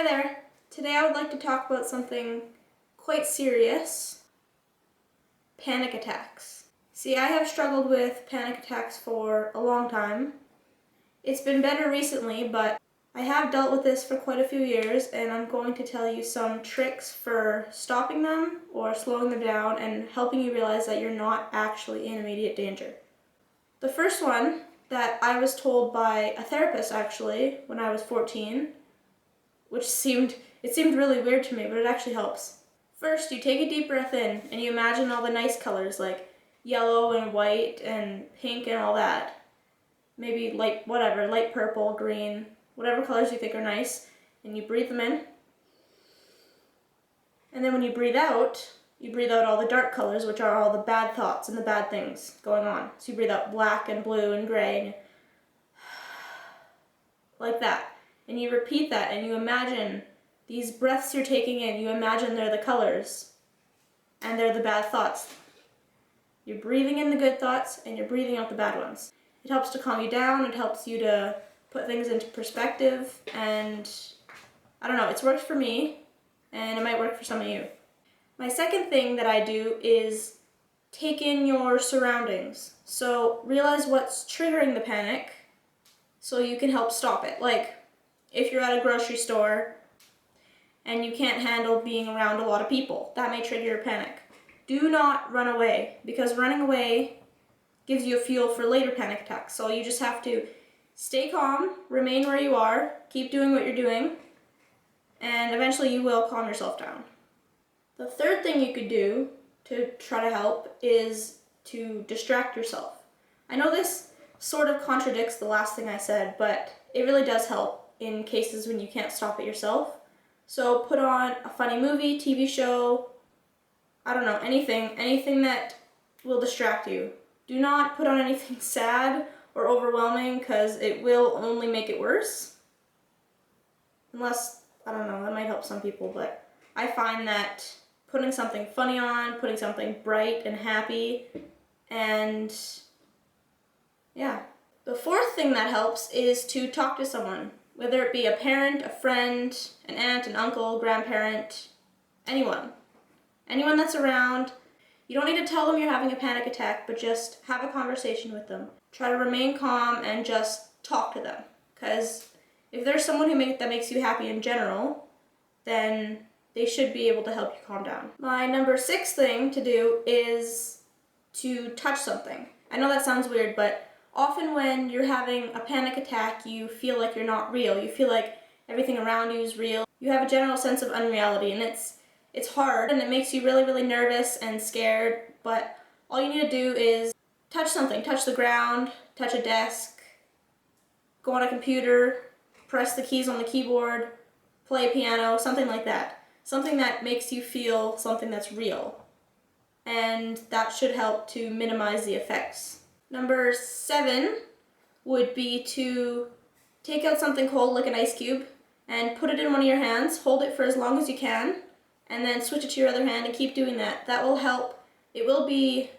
Hi there. Today I would like to talk about something quite serious: panic attacks. See, I have struggled with panic attacks for a long time. It's been better recently, but I have dealt with this for quite a few years, and I'm going to tell you some tricks for stopping them or slowing them down and helping you realize that you're not actually in immediate danger. The first one that I was told by a therapist actually when I was 14, which seemed really weird to me, but it actually helps. First, you take a deep breath in and you imagine all the nice colors like yellow and white and pink and all that. Maybe light purple, green, whatever colors you think are nice, and you breathe them in. And then when you breathe out all the dark colors, which are all the bad thoughts and the bad things going on. So you breathe out black and blue and gray, and like that. And you repeat that, and you imagine these breaths you're taking in, you imagine they're the colors, and they're the bad thoughts. You're breathing in the good thoughts, and you're breathing out the bad ones. It helps to calm you down, it helps you to put things into perspective, and I don't know, it's worked for me, and it might work for some of you. My second thing that I do is take in your surroundings. So realize what's triggering the panic so you can help stop it. Like, if you're at a grocery store and you can't handle being around a lot of people, that may trigger your panic. Do not run away, because running away gives you a fuel for later panic attacks. So you just have to stay calm, remain where you are, keep doing what you're doing, and eventually you will calm yourself down. The third thing you could do to try to help is to distract yourself. I know this sort of contradicts the last thing I said, but it really does help in cases when you can't stop it yourself. So put on a funny movie, TV show, I don't know, anything that will distract you. Do not put on anything sad or overwhelming, because it will only make it worse. Unless, I don't know, that might help some people, but I find that putting something funny on, putting something bright and happy, and yeah. The fourth thing that helps is to talk to someone. Whether it be a parent, a friend, an aunt, an uncle, grandparent, anyone that's around. You don't need to tell them you're having a panic attack, but just have a conversation with them. Try to remain calm and just talk to them. Because if there's someone that makes you happy in general, then they should be able to help you calm down. My number 6 thing to do is to touch something. I know that sounds weird, but often when you're having a panic attack, you feel like you're not real. You feel like everything around you is real. You have a general sense of unreality, and it's hard, and it makes you really, really nervous and scared, but all you need to do is touch something. Touch the ground, touch a desk, go on a computer, press the keys on the keyboard, play a piano, something like that. Something that makes you feel something that's real. And that should help to minimize the effects. Number 7 would be to take out something cold like an ice cube and put it in one of your hands, hold it for as long as you can, and then switch it to your other hand and keep doing that. That will help. It will be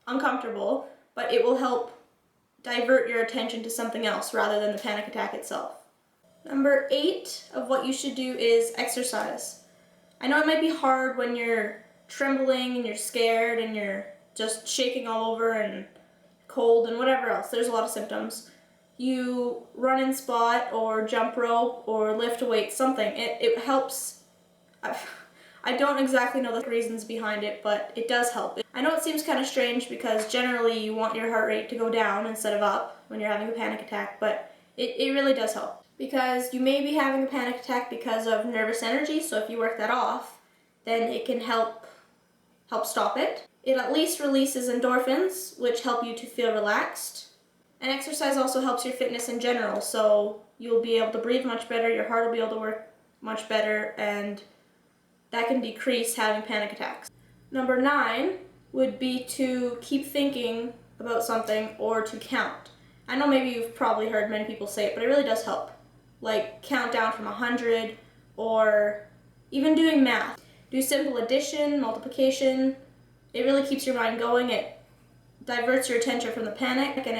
uncomfortable, but it will help divert your attention to something else rather than the panic attack itself. Number 8 of what you should do is exercise. I know it might be hard when you're trembling and you're scared and you're just shaking all over and cold and whatever else. There's a lot of symptoms. You run and spot or jump rope or lift a weight, something. It helps. I don't exactly know the reasons behind it, but it does help. I know it seems kind of strange because generally you want your heart rate to go down instead of up when you're having a panic attack, but it really does help. Because you may be having a panic attack because of nervous energy, so if you work that off, then it can help stop it. It at least releases endorphins, which help you to feel relaxed. And exercise also helps your fitness in general, so you'll be able to breathe much better, your heart will be able to work much better, and that can decrease having panic attacks. Number 9 would be to keep thinking about something or to count. I know maybe you've probably heard many people say it, but it really does help. Like count down from 100, or even doing math. Do simple addition, multiplication. It really keeps your mind going. It diverts your attention from the panic, and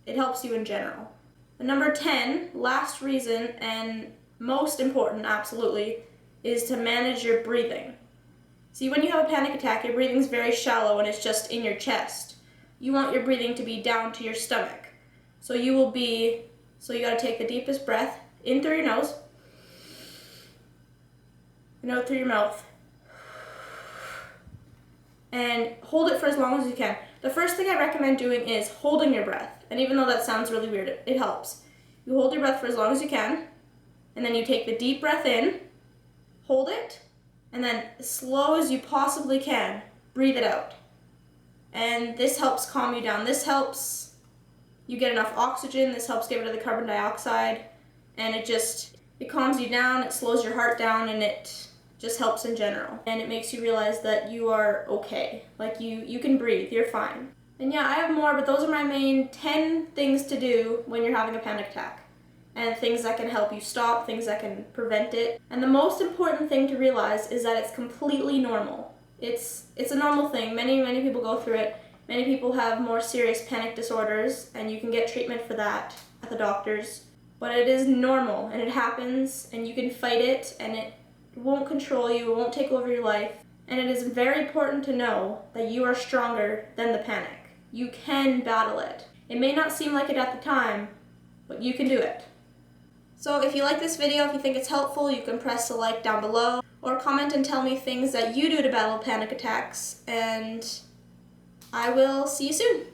it helps you in general. The number 10, last reason, and most important, absolutely, is to manage your breathing. See, when you have a panic attack, your breathing is very shallow and it's just in your chest. You want your breathing to be down to your stomach. So you gotta take the deepest breath in through your nose and out through your mouth. And hold it for as long as you can. The first thing I recommend doing is holding your breath. And even though that sounds really weird, it helps. You hold your breath for as long as you can, and then you take the deep breath in, hold it, and then as slow as you possibly can, breathe it out. And this helps calm you down. This helps you get enough oxygen. This helps get rid of the carbon dioxide. And it calms you down, it slows your heart down, and it just helps in general. And it makes you realize that you are okay. Like you can breathe, you're fine. And yeah, I have more, but those are my main 10 things to do when you're having a panic attack. And things that can help you stop, things that can prevent it. And the most important thing to realize is that it's completely normal. It's a normal thing. Many people go through it. Many people have more serious panic disorders, and you can get treatment for that at the doctors. But it is normal, and it happens, and you can fight it, and it won't control you, it won't take over your life. And it is very important to know that you are stronger than the panic. You can battle it. It may not seem like it at the time, but you can do it. So if you like this video, if you think it's helpful, you can press the like down below, or comment and tell me things that you do to battle panic attacks, and I will see you soon.